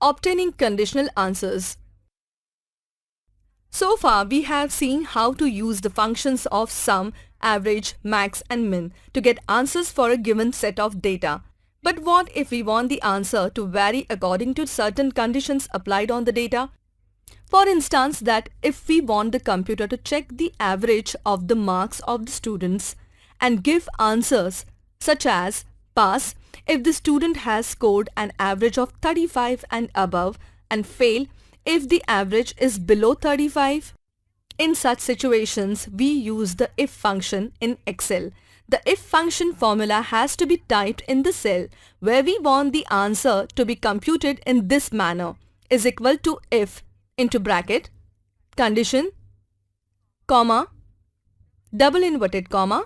Obtaining conditional answers. So far, we have seen how to use the functions of sum, average, max and min to get answers for a given set of data. But what if we want the answer to vary according to certain conditions applied on the data? For instance, that if we want the computer to check the average of the marks of the students and give answers such as pass if the student has scored an average of 35 and above, and fail if the average is below 35. In such situations, we use the if function in Excel. The if function formula has to be typed in the cell where we want the answer to be computed in this manner, is equal to if into bracket, condition, comma, double inverted comma,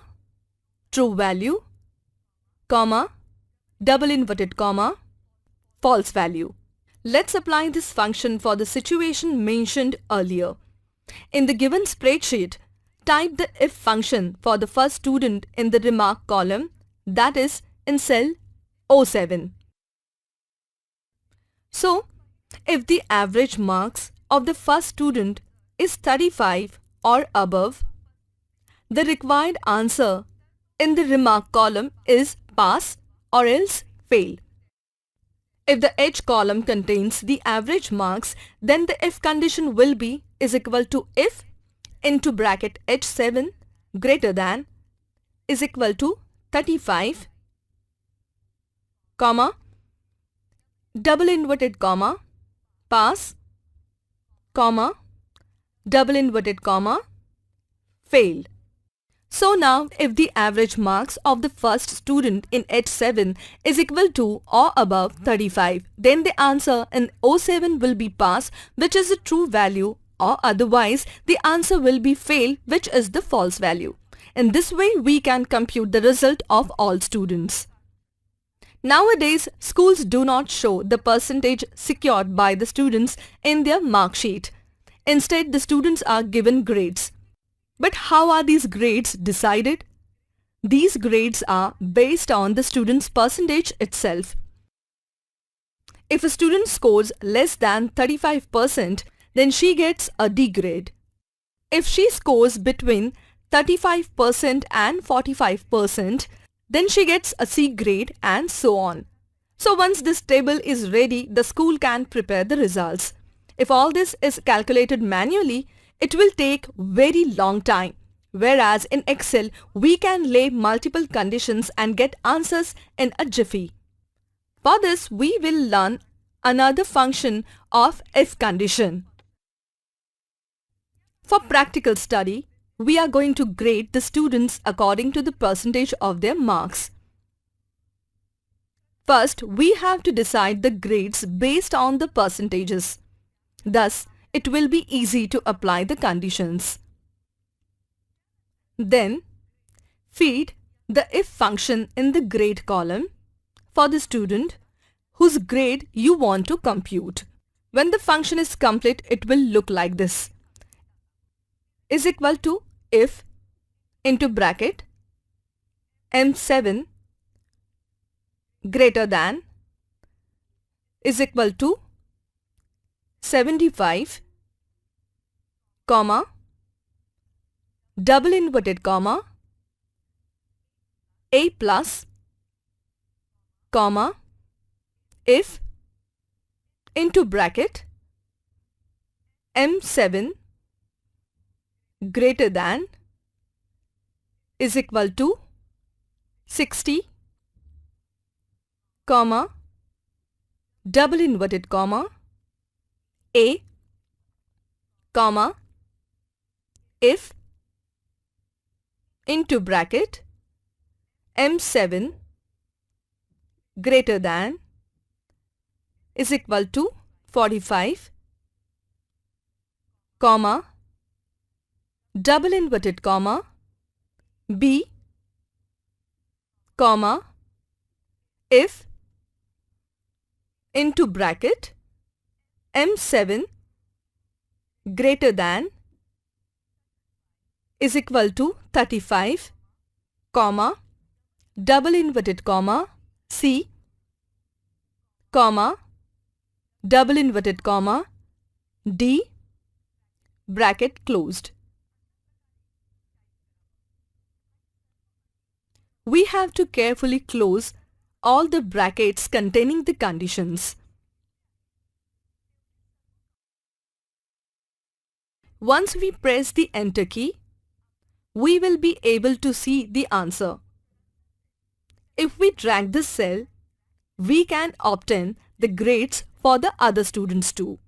true value, comma, double inverted comma, false value. Let's apply this function for the situation mentioned earlier. In the given spreadsheet, type the if function for the first student in the remark column, that is in cell O7. So, if the average marks of the first student is 35 or above, the required answer in the remark column is pass or else fail. If the H column contains the average marks, then the if condition will be is equal to if into bracket H7 greater than is equal to 35, comma, double inverted comma, pass, comma, double inverted comma, fail. So now if the average marks of the first student in H7 is equal to or above 35, then the answer in O7 will be pass, which is a true value, or otherwise the answer will be fail, which is the false value. In this way we can compute the result of all students. Nowadays, schools do not show the percentage secured by the students in their mark sheet. Instead, the students are given grades. But how are these grades decided? These grades are based on the student's percentage itself. If a student scores less than 35%, then she gets a D grade. If she scores between 35% and 45%, then she gets a C grade and so on. So once this table is ready, the school can prepare the results. If all this is calculated manually, it will take very long time, whereas in Excel we can lay multiple conditions and get answers in a jiffy. For this we will learn another function of if condition. For practical study, we are going to grade the students according to the percentage of their marks. First, we have to decide the grades based on the percentages. Thus, it will be easy to apply the conditions. Then, feed the if function in the grade column for the student whose grade you want to compute. When the function is complete, it will look like this. Is equal to if into bracket M7 greater than is equal to 75, comma, double inverted comma, A plus, comma, if into bracket M7 greater than is equal to 60, comma, double inverted comma, A, comma, if into bracket M7 greater than is equal to 45, comma, double inverted comma, B, comma, if into bracket M7 greater than is equal to 35, comma, double inverted comma, C, comma, double inverted comma, D, bracket closed. We have to carefully close all the brackets containing the conditions. Once we press the enter key, we will be able to see the answer. If we drag this cell, we can obtain the grades for the other students too.